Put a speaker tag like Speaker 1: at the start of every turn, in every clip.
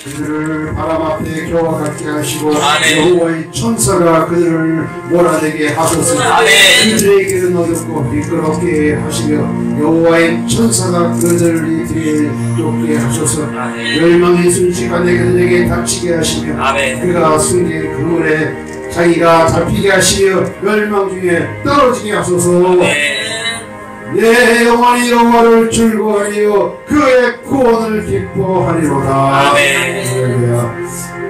Speaker 1: 그들을 바람 앞에 겨와 같게 하시고 여호와의 천사가 그들을 몰아내게 하소서. 그들의 길은 어둡고 미끄럽게 하시며 여호와의 천사가 그들의 뒤에 쫓게 하소서. 멸망의 순식간에 그들에게 닥치게 하시며 그가 승리의 그물에 자기가 잡히게 하시며 멸망 중에 떨어지게 하소서. 내 영혼이 여호와를 즐거워하리요 그의 구원을 기뻐하리로다. 할렐루야.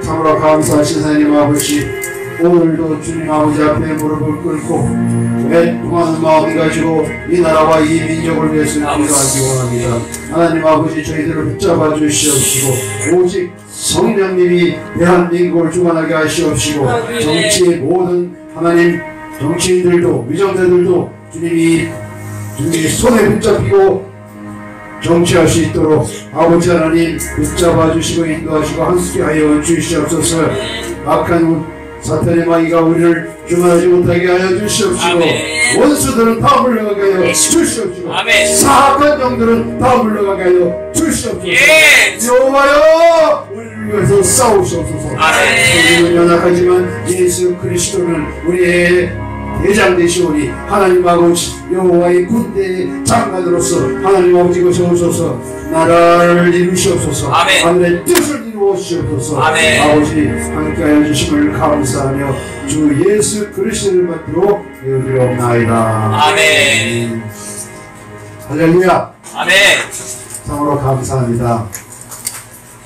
Speaker 1: 참으로 감사하신 하나님 아버지, 오늘도 주님 아버지 앞에 무릎을 꿇고 애통하는 마음을 가지고 이 나라와 이 민족을 위해서 기도하기 원합니다. 하나님 아버지, 저희들을 붙잡아 주시옵시고 오직 성령님이 대한민국을 주관하게 하시옵시고 정치의 모든 하나님 정치인들도 위정자들도 주님이 손에 붙잡히고 정치할 수 있도록 아버지 하나님 붙잡아 주시고 인도하시고 함께하여 주시옵소서. 악한 사탄의 마귀가 우리를 주관하지 못하게 하여 주시옵시고 원수들은 다 물러가게 하여 주시옵시고 사악한 영들은 다 물러가게 하여 주시옵소서. 여호와여 우리를 위해서 싸우시옵소서. 우리는 연약하지만 예수 그리스도는 우리의 대장 되시오니 하나님 아버지 여호와의 군대의 장관으로서 하나님 아버지 오셔서 나라를 이루시옵소서. 하늘의 뜻을 이루시옵소서. 아버지 함께하여 주심을 감사하며 주 예수 그리스도를 받들어 배우리옵나이다. 아멘. 할렐루야. 아멘. 참으로 감사합니다.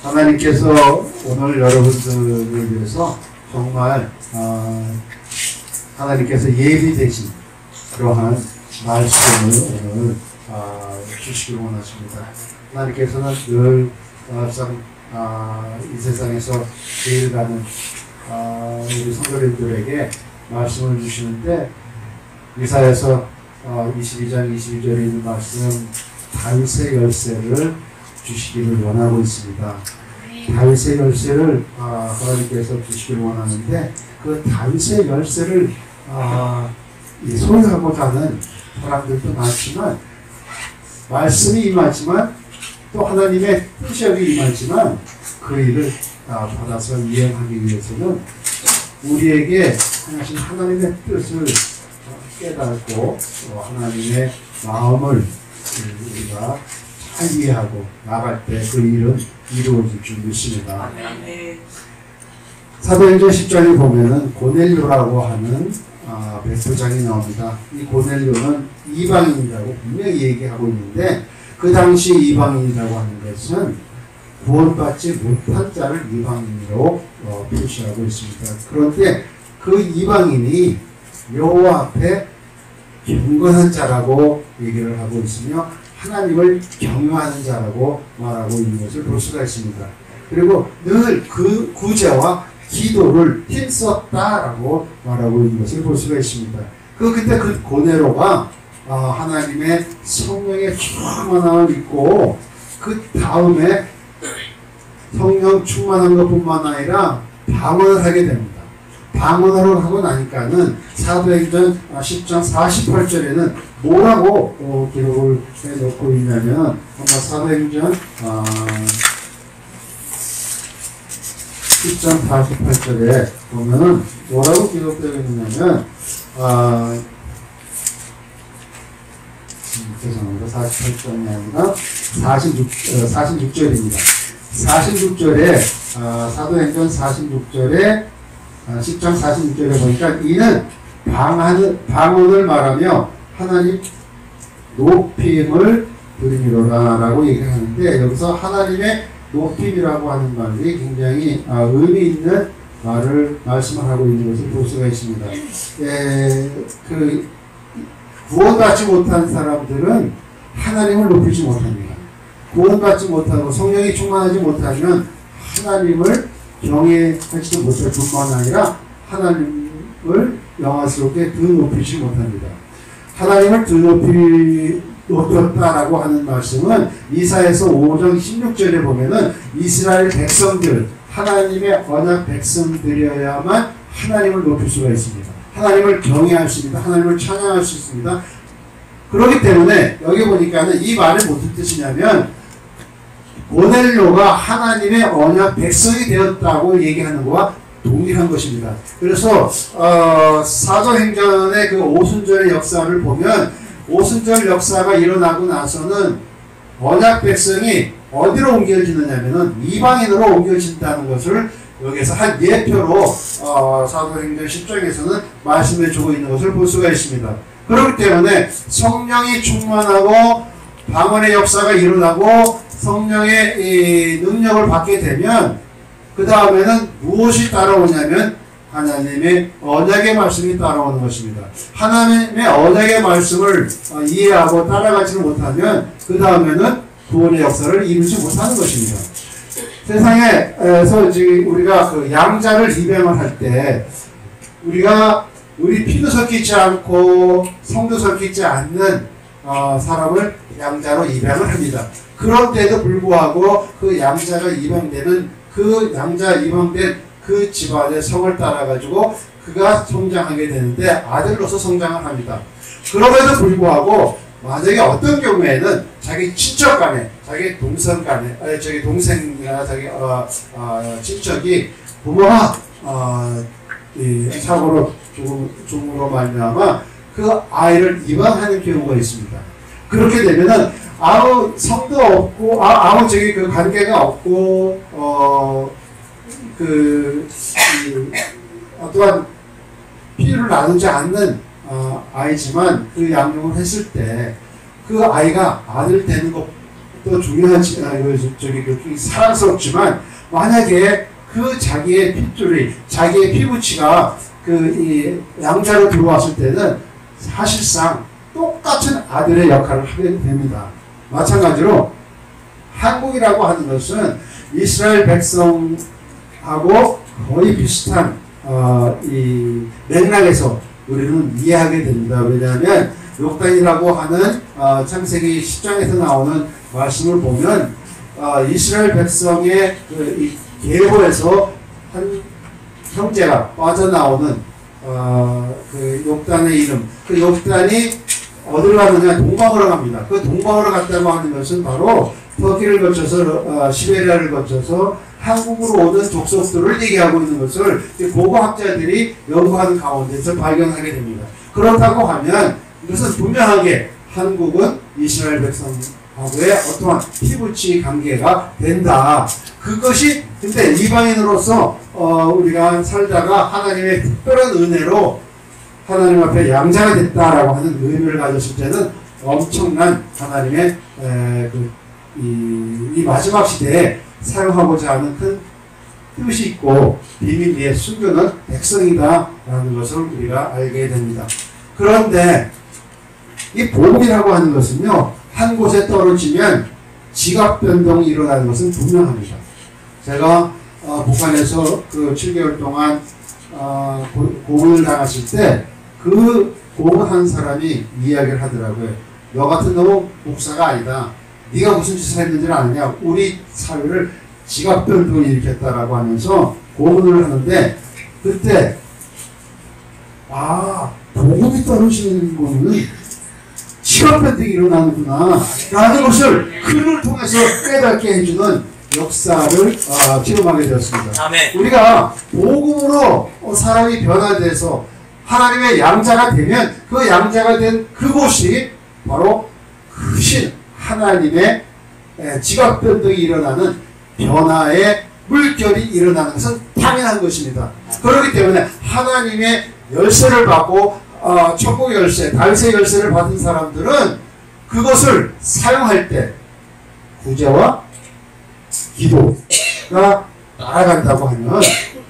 Speaker 1: 하나님께서 오늘 여러분들을 위해서 정말 하나님께서 예비되신 그러한 말씀을 오늘 주시길 원하십니다. 하나님께서는 늘 이 세상에서 제일 가는 우리 성도님들에게 말씀을 주시는데 이사야서 22장 22절에 있는 말씀 다윗의 열쇠를 주시기를 원하고 있습니다. 다윗의 열쇠를 하나님께서 주시길 원하는데 그 다윗의 열쇠를 소유하고자 하는 사람들도 많지만 말씀이 임하지만 또 하나님의 뜻이 여기 임하지만 그 일을 받아서 이행하기 위해서는 우리에게 하신 하나님의 뜻을 깨닫고 하나님의 마음을 우리가 잘 이해하고 나갈 때 그 일은 이루어질 줄 믿습니다. 사도행전 10장에 보면은 고넬료라고 하는 백부장이 나옵니다. 이 고넬료는 이방인이라고 분명히 얘기하고 있는데 그 당시 이방인이라고 하는 것은 구원받지 못한 자를 이방인으로 표시하고 있습니다. 그런데 그 이방인이 여호와 앞에 경건한 자라고 얘기를 하고 있으며 하나님을 경외하는 자라고 말하고 있는 것을 볼 수가 있습니다. 그리고 늘 그 구제와 기도를 힘썼다라고 말하고 있는 것을 볼 수가 있습니다. 그때 그 고넬료가 하나님의 성령의 충만함을 믿고 그 다음에 성령 충만한 것뿐만 아니라 방언을 하게 됩니다. 방언을 하고 나니까는 사도행전 10장 48절에는 뭐라고 기록을 해놓고 있냐면 사도행전 10장 48절에 보면은 뭐라고 기록되어 있느냐면 죄송합니다. 48절이 아니라 46절입니다. 46절에 사도행전 46절에 10장 46절에 보니까 이는 방언을 말하며 하나님 높임을 드리미로라 라고 얘기하는데 여기서 하나님의 높임이라고 하는 말이 굉장히 의미 있는 말씀을 하고 있는 것을 볼 수가 있습니다. 구원받지 못한 사람들은 하나님을 높이지 못합니다. 구원받지 못하고 성령이 충만하지 못하면 하나님을 경외하지도 못할 뿐만 아니라 하나님을 영화스럽게 더 높이지 못합니다. 하나님을 더 높였다라고 하는 말씀은 이사야서 5장 16절에 보면은 이스라엘 백성들, 하나님의 언약 백성들이어야만 하나님을 높일 수가 있습니다. 하나님을 경외할 수 있습니다. 하나님을 찬양할 수 있습니다. 그렇기 때문에 여기 보니까는 이 말은 무슨 뜻이냐면 고넬료가 하나님의 언약 백성이 되었다고 얘기하는 것과 동일한 것입니다. 그래서 사도행전의 그 오순절의 역사를 보면 오순절 역사가 일어나고 나서는 언약 백성이 어디로 옮겨지느냐면은 이방인으로 옮겨진다는 것을 여기서 한 예표로 사도행전 10장에서는 말씀해 주고 있는 것을 볼 수가 있습니다. 그렇기 때문에 성령이 충만하고 방언의 역사가 일어나고 성령의 이 능력을 받게 되면 그 다음에는 무엇이 따라오냐면 하나님의 언약의 말씀이 따라오는 것입니다. 하나님의 언약의 말씀을 이해하고 따라가지를 못하면 그 다음에는 구원의 역사를 이루지 못하는 것입니다. 세상에서 지금 우리가 그 양자를 입양을 할 때 우리 피도 섞이지 않고 성도 섞이지 않는 사람을 양자로 입양을 합니다. 그런데도 불구하고 그 양자가 입양되는 그 양자 입양된 그 집안의 성을 따라가지고 그가 성장하게 되는데 아들로서 성장을 합니다. 그럼에도 불구하고 만약에 어떤 경우에는 자기 친척 간에, 자기 동생 간에, 자기 동생이나 자기 친척이 부모가 사고로 죽음으로 말미암아 그 아이를 입양하는 경우가 있습니다. 그렇게 되면은 아무 성도 없고 아무 그 관계가 없고 어떠한 피를 나누지 않는 아이지만 그 양육을 했을 때 그 아이가 아들 되는 것도 중요하지 사랑스럽지만 만약에 그 자기의 핏줄이 자기의 피부치가 이 양자로 들어왔을 때는 사실상 똑같은 아들의 역할을 하게 됩니다. 마찬가지로 한국이라고 하는 것은 이스라엘 백성하고 거의 비슷한 이 맥락에서 우리는 이해하게 됩니다. 왜냐하면 욕단이라고 하는 창세기 10장에서 나오는 말씀을 보면 이스라엘 백성의 이 계보에서 한 형제가 빠져나오는 그 욕단의 이름, 그 욕단이 어디로 가느냐 동방으로 갑니다. 그 동방으로 갔다고 하는 것은 바로 터키를 거쳐서 시베리아를 거쳐서 한국으로 오는 족속들을 얘기하고 있는 것을 고고학자들이 연구하는 가운데서 발견하게 됩니다. 그렇다고 하면 이것은 분명하게 한국은 이스라엘 백성하고의 어떠한 피부치 관계가 된다. 그것이 근데 이방인으로서 우리가 살다가 하나님의 특별한 은혜로 하나님 앞에 양자가 됐다라고 하는 의미를 가졌을 때는 엄청난 하나님의 이 마지막 시대에 사용하고자 하는 큰 뜻이 있고 비밀 위에 숨겨놓은 백성이다라는 것을 우리가 알게 됩니다. 그런데 이 복음이라고 하는 것은요, 한 곳에 떨어지면 지각 변동이 일어나는 것은 분명합니다. 제가 북한에서 그 7개월 동안 고문을 당했을 때 그 고문한 사람이 이야기를 하더라고요. 너 같은 놈은 목사가 아니다. 네가 무슨 짓을 했는지는 아느냐. 우리 사회를 지각 변동을 일으켰다라고 하면서 고문을 하는데 그때 복음이 떨어지는 거는 지각 변동이 일어나는구나 라는 것을 글을 통해서 깨닫게 해주는 역사를 체험하게 되었습니다.
Speaker 2: 아멘.
Speaker 1: 우리가 복음으로 사람이 변화돼서 하나님의 양자가 되면 그 양자가 된 그곳이 바로 크신 하나님의 지각 변동이 일어나는 변화의 물결이 일어나는 것은 당연한 것입니다. 그렇기 때문에 하나님의 열쇠를 받고 천국의 열쇠, 다윗의 열쇠를 받은 사람들은 그것을 사용할 때 구제와 기도가 따라간다고 하면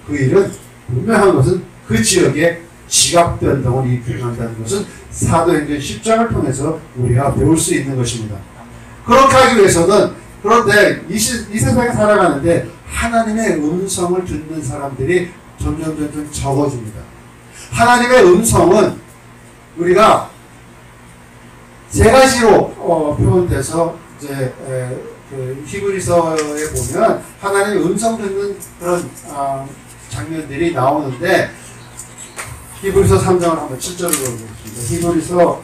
Speaker 1: 그 일은 분명한 것은 그 지역에 지각 변동을 일으킨다는 것은 사도행전 10장을 통해서 우리가 배울 수 있는 것입니다. 그렇게 하기 위해서는 그런데 이 세상에 살아가는데 하나님의 음성을 듣는 사람들이 점점 적어집니다. 하나님의 음성은 우리가 세 가지로 표현돼서 이제 그 히브리서에 보면 하나님의 음성 듣는 그런 장면들이 나오는데 히브리서 3장을 한번 7절로 보겠습니다. 히브리서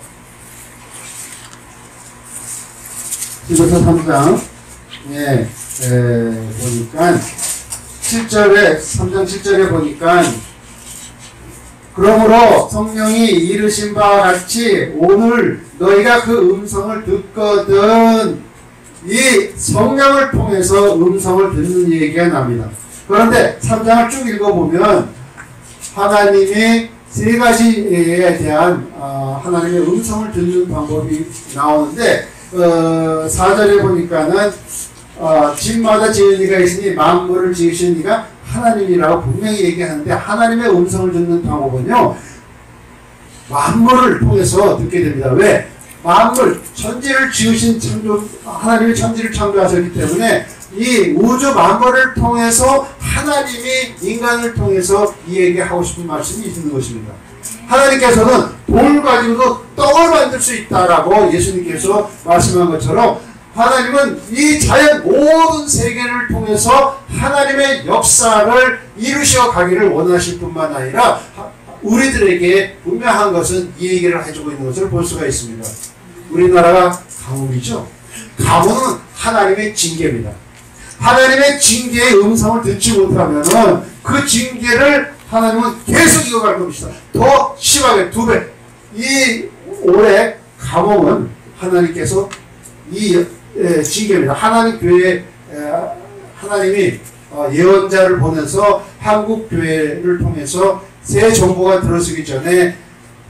Speaker 1: 3장 7절 보니까 7절에 3장 7절에 보니까 그러므로 성령이 이르신 바와 같이 오늘 너희가 그 음성을 듣거든 이 성령을 통해서 음성을 듣는 얘기가 납니다. 그런데 3장을 쭉 읽어보면 하나님이 세 가지에 대한 하나님의 음성을 듣는 방법이 나오는데 4절에 보니까는 집마다 지은 이가 있으니 만물을 지으신 이가 하나님이라고 분명히 얘기하는데 하나님의 음성을 듣는 방법은요 만물을 통해서 듣게 됩니다. 왜? 만물, 천지를 지으신 하나님이 천지를 창조하셨기 때문에 이 우주 만물을 통해서 하나님이 인간을 통해서 이 얘기하고 싶은 말씀이 있는 것입니다. 하나님께서는 돌 가지고도 떡을 만들 수 있다라고 예수님께서 말씀한 것처럼 하나님은 이 자연 모든 세계를 통해서 하나님의 역사를 이루셔 가기를 원하실 뿐만 아니라 우리들에게 분명한 것은 이 얘기를 해주고 있는 것을 볼 수가 있습니다. 우리나라가 가뭄이죠. 가뭄은 하나님의 징계입니다. 하나님의 징계의 음성을 듣지 못하면은 그 징계를 하나님은 계속 이어갈 것이다. 더 심하게 2배. 이 올해 가뭄은 하나님께서 이 징계입니다. 하나님 교회 하나님이 예언자를 보내서 한국 교회를 통해서 새 정부가 들어서기 전에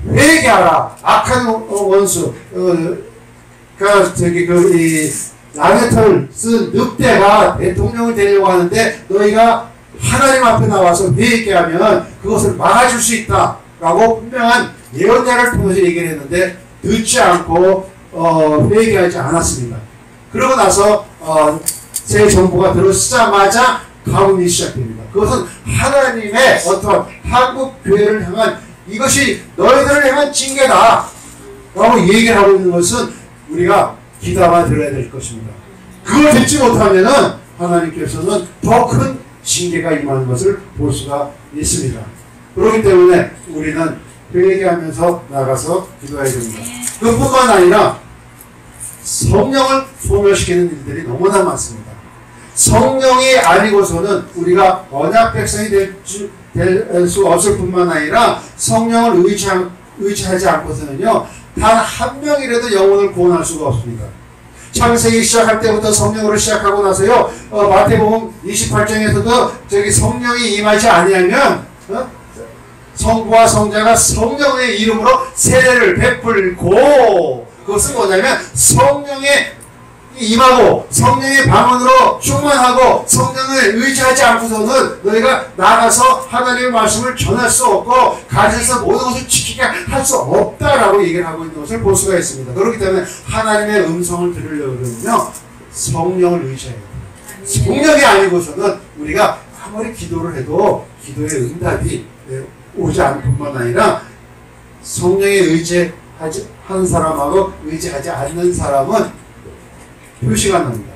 Speaker 1: 회개하라. 악한 원수 이 라게터를 쓴 늑대가 대통령을 되려고 하는데 너희가 하나님 앞에 나와서 회개하면 그것을 막아줄 수 있다 라고 분명한 예언자를 통해서 얘기를 했는데 듣지 않고 회개하지 않았습니다. 그러고 나서 새 정부가 들어서자마자 가뭄이 시작됩니다. 그것은 하나님의 어떤 한국 교회를 향한 이것이 너희들을 향한 징계다 라고 얘기를 하고 있는 것은 우리가 귀담아 들어야 될 것입니다. 그걸 듣지 못하면은 하나님께서는 더 큰 징계가 임하는 것을 볼 수가 있습니다. 그렇기 때문에 우리는 회개하면서 나가서 기도해야 됩니다. 그뿐만 아니라 성령을 소멸시키는 일들이 너무나 많습니다. 성령이 아니고서는 우리가 언약 백성이 될 수 없을 뿐만 아니라 성령을 의지하지 않고서는요 단 한 명이라도 영혼을 구원할 수가 없습니다. 창세기 시작할 때부터 성령으로 시작하고 나서요 마태복음 28장에서도 저기 성령이 임하지 아니하면 성부와 성자가 성령의 이름으로 세례를 베풀고 그것은 뭐냐면 성령의 임하고 성령의 방언으로 충만하고 성령을 의지하지 않고서는 너희가 나가서 하나님의 말씀을 전할 수 없고 가정에서 모든 것을 지키게 할 수 없다라고 얘기를 하고 있는 것을 볼 수가 있습니다. 그렇기 때문에 하나님의 음성을 들으려고 그러면요 성령을 의지해야 돼요. 성령이 아니고서는 우리가 아무리 기도를 해도 기도의 응답이 오지 않을 뿐만 아니라 성령에 의지하지 하는 사람하고 의지하지 않는 사람은 표시가 납니다.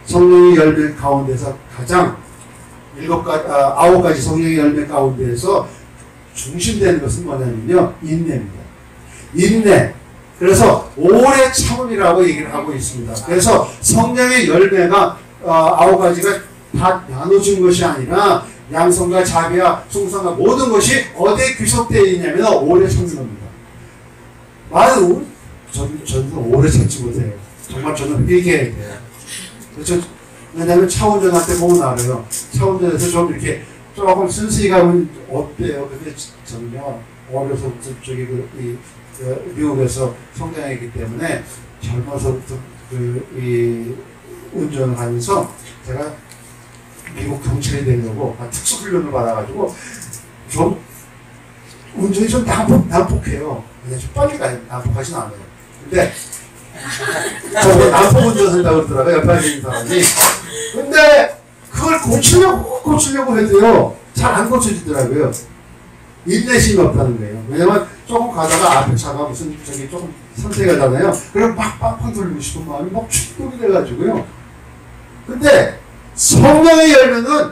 Speaker 1: 성령의 열매 가운데서 가장 9가지 성령의 열매 가운데에서 중심되는 것은 뭐냐면요 인내입니다. 인내. 그래서 오래 참음이라고 얘기를 하고 있습니다. 그래서 성령의 열매가 9가지가 다 나눠진 것이 아니라 양성과 자비와 충성과 모든 것이 어디에 귀속되어 있냐면 오래 참는 겁니다. 많은 저는 오래 참지 못해요. 정말 저는 회개해야 돼요. 왜냐하면 차 운전할 때 보면 알아요. 차 운전에서 좀 이렇게 조금 순수히 가면 어때요? 근데 저는요, 어려서부터 미국에서 성장했기 때문에 젊어서부터 운전을 하면서 제가 미국 경찰이 되려고 특수훈련을 받아가지고 좀 운전이 좀 난폭해요. 그냥 좀 빨리 가요. 난폭하진 않아요. 근데 저거 난폭 운전한다고 그러더라고요. 옆에 있는 사람이. 근데 그걸 고치려고 해도요. 잘 안 고쳐지더라고요. 인내심이 없다는 거예요. 왜냐면 조금 가다가 앞에 차가 무슨 조금 선택하잖아요. 그럼 막 빵빵 돌리고 싶은 마음이 막 충동이 돼가지고요. 근데 성령의 열매는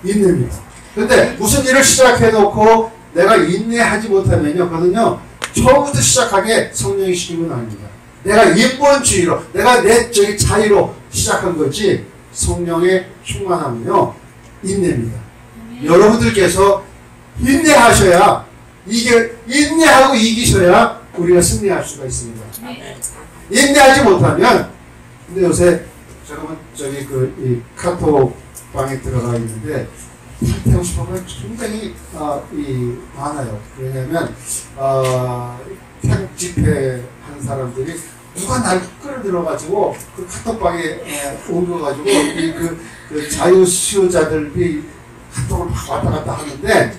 Speaker 1: 인내입니다. 근데 무슨 일을 시작해놓고 내가 인내하지 못하면요. 그거는요. 처음부터 시작하게 성령이 시키는 건 아닙니다. 내가 인본주의로, 내가 내 자유로 시작한 거지 성령의 충만함은요 인내입니다. 여러분들께서 인내하셔야 이게 인내하고 이기셔야 우리가 승리할 수가 있습니다. 인내하지 못하면 근데 요새 잠깐만 저기 이 카톡 방에 들어가 있는데 탈퇴하고 싶으면 굉장히 많아요. 왜냐하면 집회 한 사람들이 누가 날 끌어들여가지고 그 카톡방에 옮겨가지고 그 자유수요자들이 카톡을 막 왔다 갔다 하는데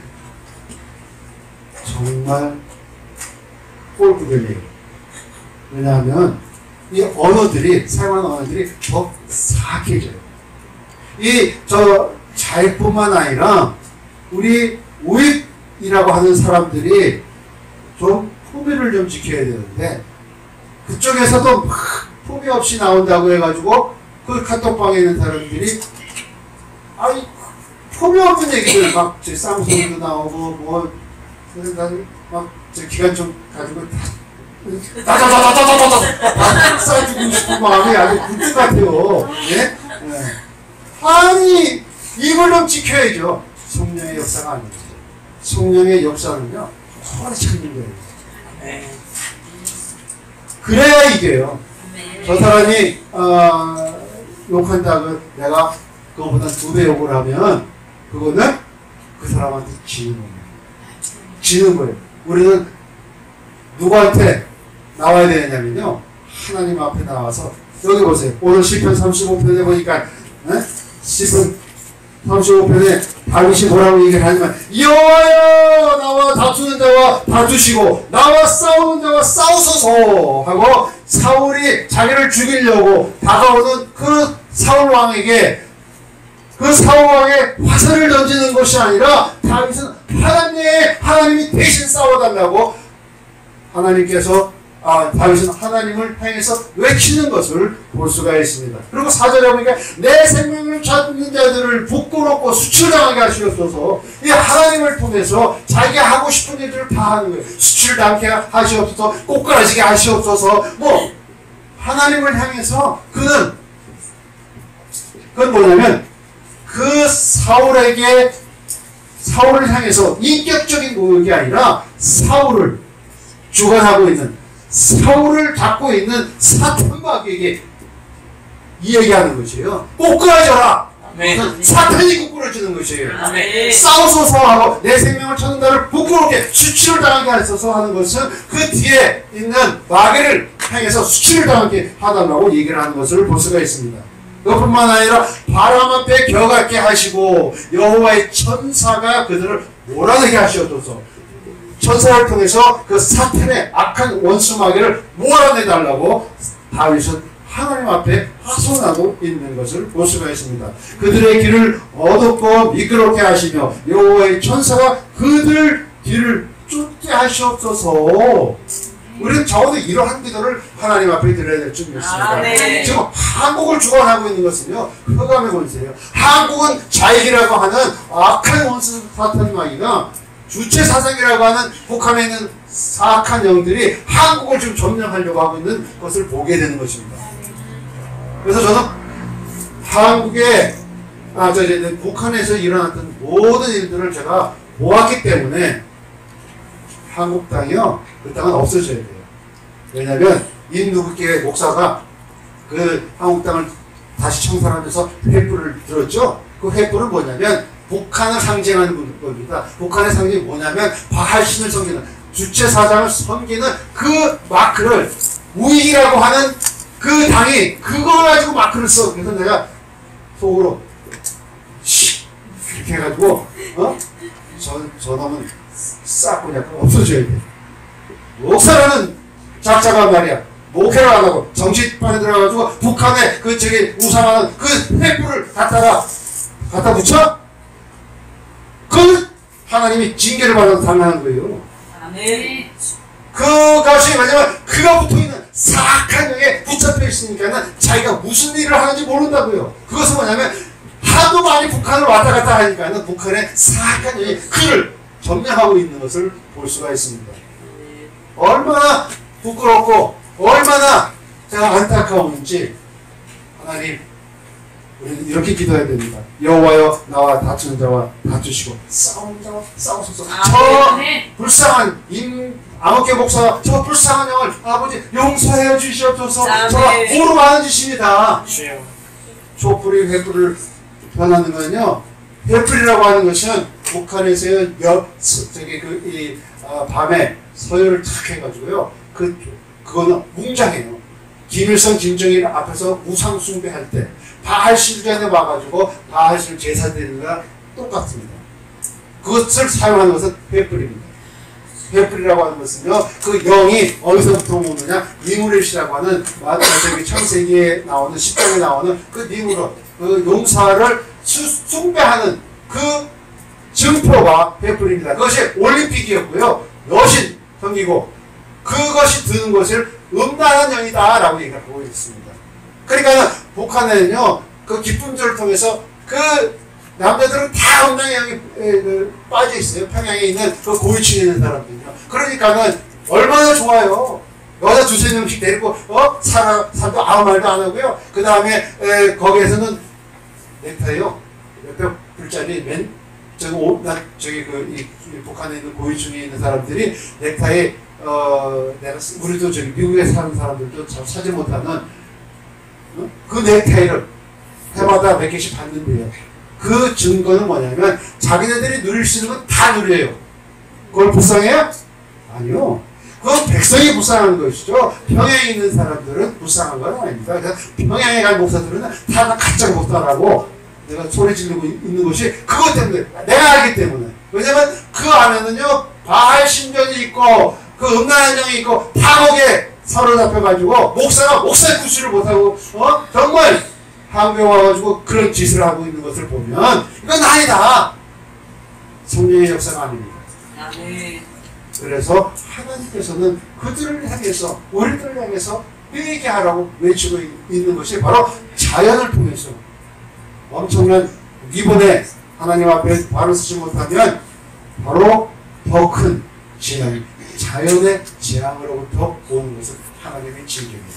Speaker 1: 정말 꼴불견이에요. 왜냐하면 이 언어들이 사용하는 언어들이 더 사악해져요. 자익뿐만 아니라 우리 우익이라고 하는 사람들이 좀 품위를 좀 지켜야 되는데 그쪽에서도 막 품위 없이 나온다고 해가지고 그 카톡방에 있는 사람들이 품위 없는 얘기들 막 쌍소리도 나오고 뭐 막 기관총 가지고 다다다다다다다 쏴주고 싶은 마음이 아주 굴뚝 같아요. 예? 아니 이걸 좀 지켜야죠. 성령의 역사가 아니죠. 성령의 역사는요 서로 찾는 거예요. 그래야 이게요. 저 사람이 욕한다고 내가 그거보다 2배 욕을 하면 그거는 그 사람한테 지는 거예요. 우리는 누구한테 나와야 되냐면요 하나님 앞에 나와서 여기 보세요. 오늘 시편 35편에 보니까 시편 35편에 다윗이 뭐라고 얘기를 하지만 여호와여 나와 다투는 자와 다투시고 나와 싸우는 자와 싸우소서 하고 사울이 자기를 죽이려고 다가오는 그 사울 왕에게 그 사울 왕의 화살을 던지는 것이 아니라 다윗은 하나님이 대신 싸워달라고 하나님께서 다윗은 하나님을 향해서 외치는 것을 볼 수가 있습니다. 그리고 4절에 보니까 내 생명을 찾는 자들을 부끄럽고 수출당하게 하시옵소서. 이 하나님을 통해서 자기가 하고 싶은 일들을 다 하는 거예요. 수출당하게 하시옵소서, 꼬꾸라지게 하시옵소서. 뭐 하나님을 향해서 그건 뭐냐면 그 사울을 향해서 인격적인 공격이 아니라 사울을 주관하고 있는 사울을 잡고 있는 사탄마귀에게 이야기하는 것이에요. 꼬꾸라져라. 사탄이 꼬꾸라지는 것이에요. 싸우소서 하고 내 생명을 찾는 자를 부끄럽게 수치를 당하게 하소서 하는 것은 그 뒤에 있는 마귀를 향해서 수치를 당하게 하달라고 얘기를 하는 것을 볼 수가 있습니다. 그뿐만 아니라 바람 앞에 겨같게 하시고 여호와의 천사가 그들을 몰아내게 하시옵소서. 천사를 통해서 그 사탄의 악한 원수 마귀를 몰아내달라고 다윗은 하나님 앞에 하소연하고 있는 것을 볼 수가 있습니다. 그들의 길을 어둡고 미끄럽게 하시며 여호와의 천사가 그들 길을 쫓게 하시옵소서. 우리는 적어도 이러한 기도를 하나님 앞에 드려야 될 줄 믿습니다. 지금 한국을 주관하고 있는 것은요 흑암의 권세예요. 한국은 자익이라고 하는 악한 원수 사탄 마귀가 주체 사상이라고 하는 북한에 있는 사악한 영들이 한국을 지금 점령하려고 하고 있는 것을 보게 되는 것입니다. 그래서 저는 한국의 북한에서 일어났던 모든 일들을 제가 보았기 때문에 한국 땅이요 그 땅은 없어져야 돼요. 왜냐하면 인누그계 목사가 그 한국 땅을 다시 청산하면서 횃불을 들었죠. 그 횃불은 뭐냐면 북한을 상징하는 겁니다. 북한의 상징이 뭐냐면 바할신을 섬기는 주체사상을 섬기는 그 마크를 우익이라고 하는 그 당이 그걸 가지고 마크를 써. 그래서 내가 속으로 이렇게 해가지고 저 놈은 싹 그냥 없어져야 돼. 목사라는 작자가 말이야 목회를 안 하고 정치판에 들어가가지고 북한에 우상하는 그 횃불을 갖다 붙여? 그 하나님이 징계를 받아서 당하는 거예요. 아멘. 그것이 뭐냐면 그가 붙어있는 사악한 영에 붙잡혀 있으니까는 자기가 무슨 일을 하는지 모른다고요. 그것은 뭐냐면 하도 많이 북한을 왔다 갔다 하니까는 북한의 사악한 영이 그를 점령하고 있는 것을 볼 수가 있습니다. 얼마나 부끄럽고 얼마나 제가 안타까운지 하나님, 우리는 이렇게 기도해야 됩니다. 여호와여, 나와 다투는 자와 다투시고 싸우는 자와 싸우소서. 저 불쌍한 암흑계 목사, 저 불쌍한 영을 아버지 용서해 주시옵소서. 저 오로 많은 짓입니다. 촛불이 횃불을 변하는 건요, 횃불이라고 하는 것은 북한에서의 밤에 서열을 탁 해가지고요, 그거는 웅장해요. 김일성, 김정일 앞에서 우상 숭배할 때 바알실전에 와가지고 바알실 제사 드리는 거랑 똑같습니다. 그것을 사용하는 것은 횃불입니다. 횃불이라고 하는 것은요, 그 영이 어디서부터 오느냐, 니무렛이라고 하는 창세기에 나오는 10장에 나오는 그 니무롯, 그 용사를 숭배하는 그 증표가 횃불입니다. 그것이 올림픽이었고요, 여신 섬기고 그것이 드는 것을 음란한 영이다라고 얘기하고 있습니다. 그러니까 북한에는요, 그 기쁨절을 통해서 그 남자들은 다 음란의 영이 빠져 있어요. 평양에 있는 그 고위층에 있는 사람들은요. 그러니까는 얼마나 좋아요. 여자 두세 명씩 데리고 살도 아무 말도 안 하고요. 그 다음에 거기에서는 넥타이요, 옆에 불자리 북한에 있는 고위층에 있는 사람들이 넥타이 우리도 미국에 사는 사람들도 잘 사지 못하는 그 넥타이를 해마다 몇 개씩 받는데요. 그 증거는 뭐냐면 자기네들이 누릴 수 있는 건 다 누려요. 그걸 불쌍해요? 아니요. 그건 백성이 불쌍한 것이죠. 평양에 있는 사람들은 불쌍한 건 아닙니다. 그래서 평양에 간 목사들은 다 가짜 목사라고 내가 소리 지르고 있는 것이 그것 때문에, 내가 알기 때문에. 왜냐면 그 안에는요, 바알 신전이 있고 그 음란한 영이 있고 다 거기에 사로잡혀가지고 목사가 목사의 구실을 못하고 정말 한국에 와가지고 그런 짓을 하고 있는 것을 보면 이건 아니다. 성령의 역사가 아닙니다. 그래서 하나님께서는 그들을 향해서, 우리들을 향해서 회개 하라고 외치고 있는 것이 바로 자연을 통해서 엄청난 이번에 하나님 앞에 바로 쓰지 못하면 바로 더 큰 재앙이, 자연의 재앙으로부터 오는 것을 하나님의 징계입니다.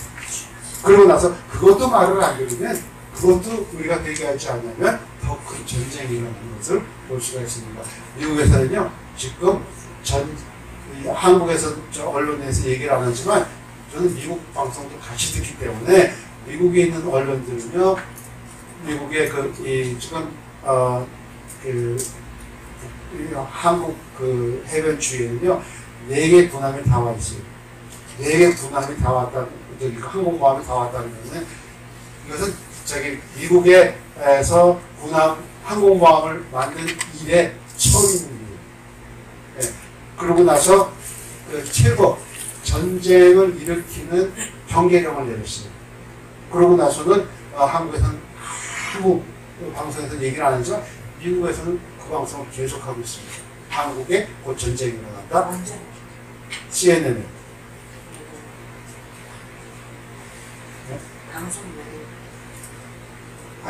Speaker 1: 그러고 나서 그것도 말을 안 들으면, 그것도 우리가 회개하지 않으면 더 큰 전쟁이 일어나는 것을 볼 수가 있습니다. 미국에서는요, 지금 한국에서 언론에서 얘기를 안 하지만 저는 미국 방송도 같이 듣기 때문에 미국에 있는 언론들은요, 미국의 지금 한국 해변 주위에는요 4개 군함이 다 와 있어요. 4개 군함이 다 왔다, 항공모함이 다 왔다는 것은 이것은 미국에서 항공모함을 만든 이래 처음인 일이에요. 네. 그러고 나서 최고 전쟁을 일으키는 경계령을 내렸어요. 그러고 나서는 한국에서는 한국 방송에서 얘기를 안 하죠. 미국에서는 그 방송을 계속하고 있습니다. 한국에 곧 전쟁이 일어난다. CNN에. 네?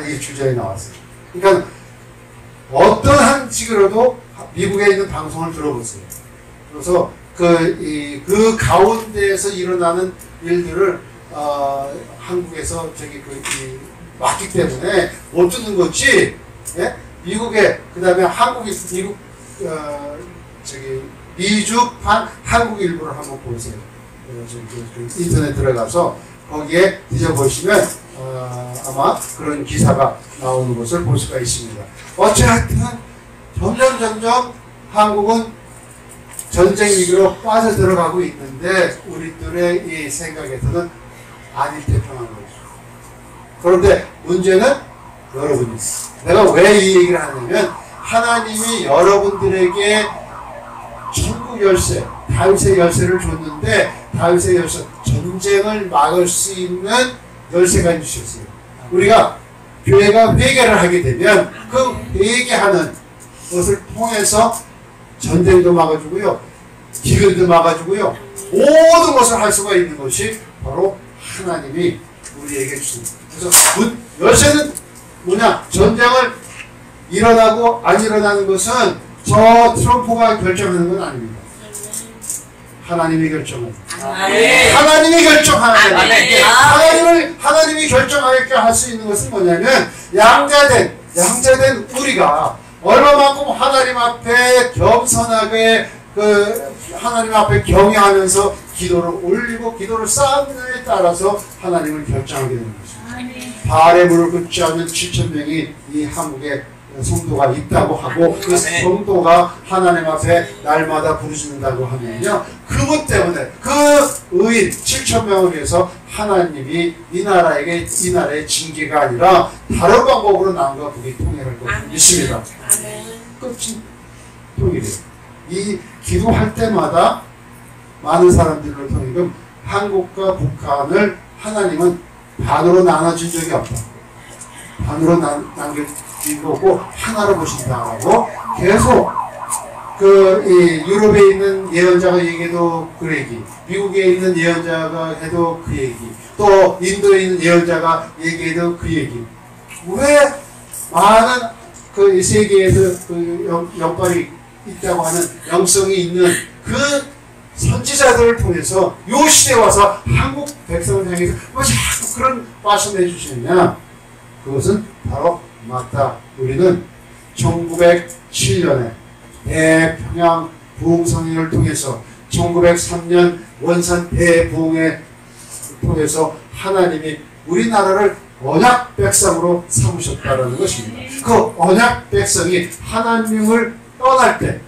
Speaker 1: 이게 주제에 나왔어요. 그러니까 어떤 한 식으로도 미국에 있는 방송을 들어보세요. 그래서 그 가운데에서 일어나는 일들을 한국에서 맞기 때문에 못 듣는 거지. 예? 미국에, 그 다음에 미주판 한국 일보를 한번 보세요. 인터넷 들어가서 거기에 뒤져보시면 아마 그런 기사가 나오는 것을 볼 수가 있습니다. 어쨌든 점점 한국은 전쟁 위기로 빠져들어가고 있는데 우리들의 이 생각에서는 아닐 때 편한 거죠. 그런데 문제는 여러분이, 내가 왜 이 얘기를 하냐면 하나님이 여러분들에게 천국 열쇠, 다윗의 열쇠를 줬는데 다윗의 열쇠, 전쟁을 막을 수 있는 열쇠가 주셨어요. 우리가 교회가 회개를 하게 되면 그 회개하는 것을 통해서 전쟁도 막아주고요, 기근도 막아주고요, 모든 것을 할 수가 있는 것이 바로 하나님이 우리에게 주신. 그래서 열쇠는 뭐냐? 전쟁을 일어나고 안 일어나는 것은 저 트럼프가 결정하는 건 아닙니다. 하나님이 결정합니다. 하나님이 결정하는 거예요. 하나님이 결정하게 할 수 있는 것은 뭐냐면 양자된 우리가 얼마만큼 하나님 앞에 겸손하게 하나님 앞에 경외하면서 기도를 올리고 기도를 쌓느냐에 따라서 하나님을 결정하게 되는 것입니다. 바알의 물을 긋지 않는 7,000명이 이 한국에 성도가 있다고 하고 그 성도가 하나님 앞에 날마다 부르짖는다고 하면요, 그것 때문에 그 의인 7,000명을 위해서 하나님이 이 나라의 징계가 아니라 다른 방법으로 남과 북이 통일할 것을 믿습니다. 끝이 통일이에요. 이 기도할 때마다 많은 사람들을 통해 한국과 북한을 하나님은 반으로 나눠준 적이 없다. 반으로 남겨진 거고 하나로 보신다고 계속 유럽에 있는 예언자가 얘기해도 그 얘기, 미국에 있는 예언자가 해도 그 얘기, 또 인도에 있는 예언자가 얘기해도 그 얘기. 왜 많은 세계에서 영빨이 있다고 하는 영성이 있는 그 선지자들을 통해서 요 시대에 와서 한국 백성을 향해서 왜 자꾸 그런 말씀을 해주시느냐? 그것은 바로 맞다. 우리는 1907년에 대평양 부흥성행을 통해서 1903년 원산 대부흥에 통해서 하나님이 우리나라를 언약 백성으로 삼으셨다는 것입니다. 그 언약 백성이 하나님을 떠날 때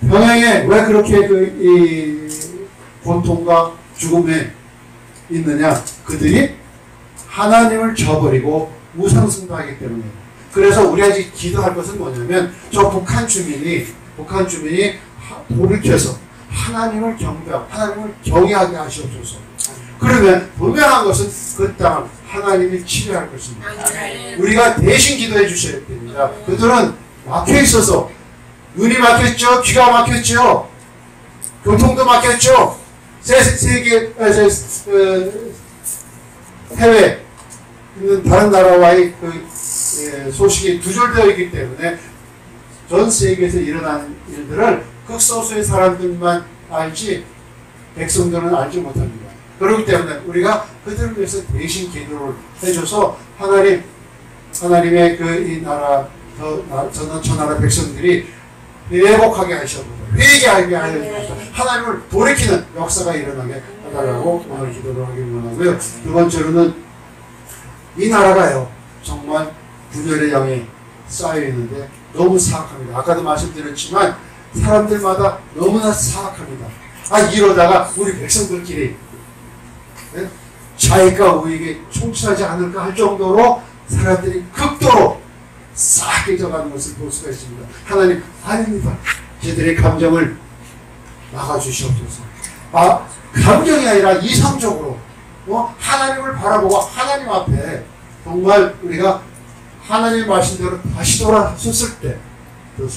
Speaker 1: 평양에 왜 그렇게 고통과 죽음에 있느냐? 그들이 하나님을 저버리고 우상숭배하기 때문에. 그래서 우리가 지금 기도할 것은 뭐냐면 저 북한 주민이 돌이켜서 하나님을 경배하고 하나님을 경외하게 하시옵소서. 그러면 분명한 것은 그 땅을 하나님이 치료할 것입니다. 우리가 대신 기도해 주셔야 됩니다. 그들은 막혀 있어서 눈이 막혔죠. 귀가 막혔죠. 교통도 막혔죠. 해외 있는 다른 나라와의 소식이 두절되어 있기 때문에 전 세계에서 일어나는 일들을 극소수의 사람들만 알지 백성들은 알지 못합니다. 그렇기 때문에 우리가 그들을 위해서 대신 기도를 해줘서 하나님의 이 나라 저 나라 백성들이 회복하게 하셔서 회개하게 하셔서 하나님을 돌이키는 역사가 일어나게 해달라고 오늘 기도를 하기 원하고요. 두 번째로는 이 나라가요 정말 분열의 영이 쌓여 있는데 너무 사악합니다. 아까도 말씀드렸지만 사람들마다 너무나 사악합니다. 이러다가 우리 백성들끼리 자익과 우익이 총치하지 않을까 할 정도로 사람들이 극도로 싸해져가는 것을 볼 수가 있습니다. 하나님 아닙니다. 저들의 감정을 막아주시옵소서. 감정이 아니라 이성적으로 하나님을 바라보고 하나님 앞에 정말 우리가 하나님의 말씀대로 다시 돌아섰을 때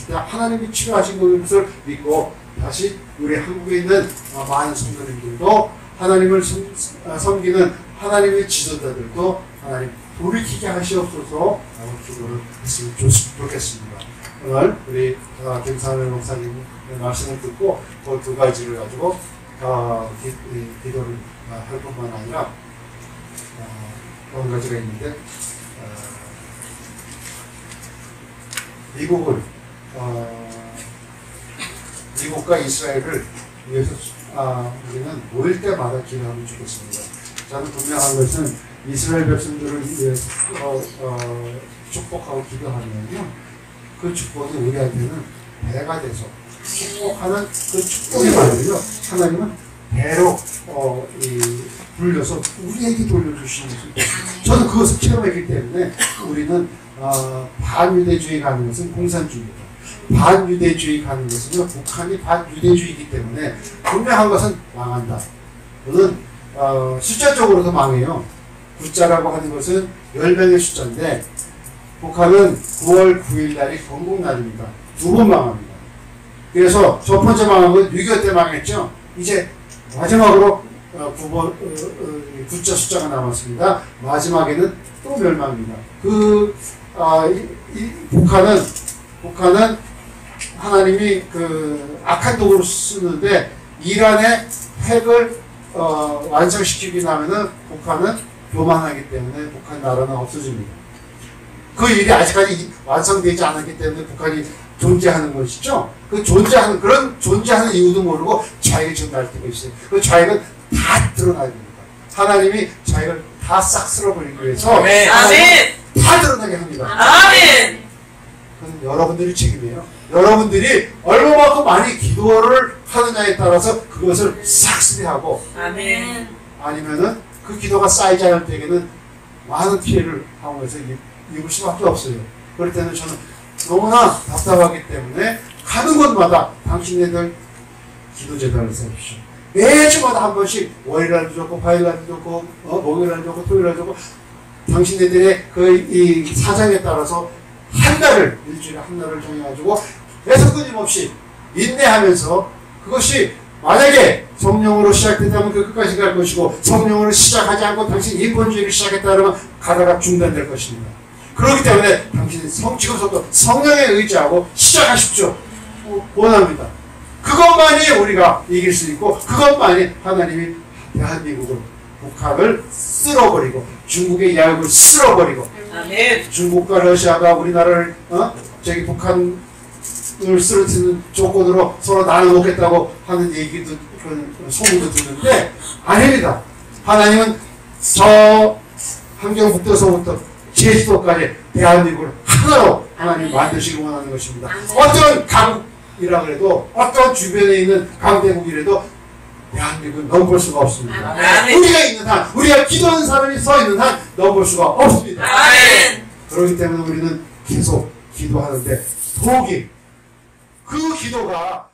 Speaker 1: 하나님이 치료하신 것을 믿고 다시 우리 한국에 있는 많은 성도님들도 하나님을 섬기는 하나님의 지도자들도 하나님 돌이키게 하시옵소서 라고 기도를 했으면 좋겠습니다. 오늘 우리 김상현 목사님의 말씀을 듣고 그 두 가지를 가지고 기도를 할 뿐만 아니라 그런 가지가 있는데 미국과 이스라엘을 위해서 우리는 모일 때마다 기도하면 좋겠습니다. 저는 분명한 것은 이스라엘 백성들을 위해서 축복하고 기도하면요, 그 축복이 우리한테는 배가 돼서 축복하는 그 축복의 말이요, 하나님은 배로 불려서 우리에게 돌려주시는 것입니다. 저는 그것을 체험했기 때문에 우리는 반유대주의 가는 것은 공산주의입니다. 반유대주의 가는 것은요, 북한이 반유대주의이기 때문에 분명한 것은 망한다. 저는 숫자적으로도 망해요. 숫자라고 하는 것은 10명의 숫자인데 북한은 9월 9일 날이 건국날입니다. 두 번 망합니다. 그래서 첫 번째 망한 건 6.25 때 망했죠. 이제 마지막으로 9번 숫자 숫자가 남았습니다. 마지막에는 또 멸망입니다. 북한은 하나님이 악한 도구를 쓰는데 이란의 핵을 완성시키기 하면은 북한은 교만하기 때문에 북한 나라는 없어집니다. 그 일이 아직까지 완성되지 않았기 때문에 북한이 존재하는 것이죠. 그 그런 존재하는 이유도 모르고 자익을 지금 날뛰고 있어요. 그 자익은 다 드러나야 됩니다. 하나님이 자익을 다 싹 쓸어버리기 위해서
Speaker 2: 아멘.
Speaker 1: 다 드러나게 합니다.
Speaker 2: 아멘.
Speaker 1: 그건 여러분들이 책임이에요. 여러분들이 얼마만큼 많이 기도를 하느냐에 따라서 그것을 싹 수리하고
Speaker 2: 아멘.
Speaker 1: 아니면은 그 기도가 쌓이지 않을 때에는 많은 피해를 당해서 입을 수밖에 없어요. 그럴 때는 저는 너무나 답답하기 때문에 가는 곳마다 당신네들 기도재단을 세우십시오. 매주마다 한 번씩 월요일날도 좋고 화요일날도 좋고 목요일날도 좋고 토요일날도 좋고 당신네들의 이 사정에 따라서 한 달을 일주일에 한 달을 정해가지고 계속 끊임없이 인내하면서 그것이 만약에 성령으로 시작된다면 그 끝까지 갈 것이고 성령으로 시작하지 않고 당신 인본주의를 시작했다 그러면 가다가 중단될 것입니다. 그렇기 때문에 당신은 지금부터 성령에 의지하고 시작하십시오. 원합니다. 그것만이 우리가 이길 수 있고 그것만이 하나님이 대한민국을 북한을 쓸어버리고 중국의 야욕을 쓸어버리고
Speaker 2: 아멘.
Speaker 1: 중국과 러시아가 우리나라를 북한을 쓰러뜨리는 조건으로 서로 나눠먹겠다고 하는 얘기도 그런 소문도 듣는데 아닙니다. 하나님은 저 함경북도서부터 제주도까지 대한민국을 하나로 하나님 만드시기 원하는 것입니다. 어떤 강국이라 그래도 어떤 주변에 있는 강대국이라도 대한민국은 넘볼 수가 없습니다.
Speaker 2: 아멘.
Speaker 1: 우리가 있는 한, 우리가 기도하는 사람이 서 있는 한 넘볼 수가 없습니다.
Speaker 2: 아멘.
Speaker 1: 그렇기 때문에 우리는 계속 기도하는데 더욱이 그 기도가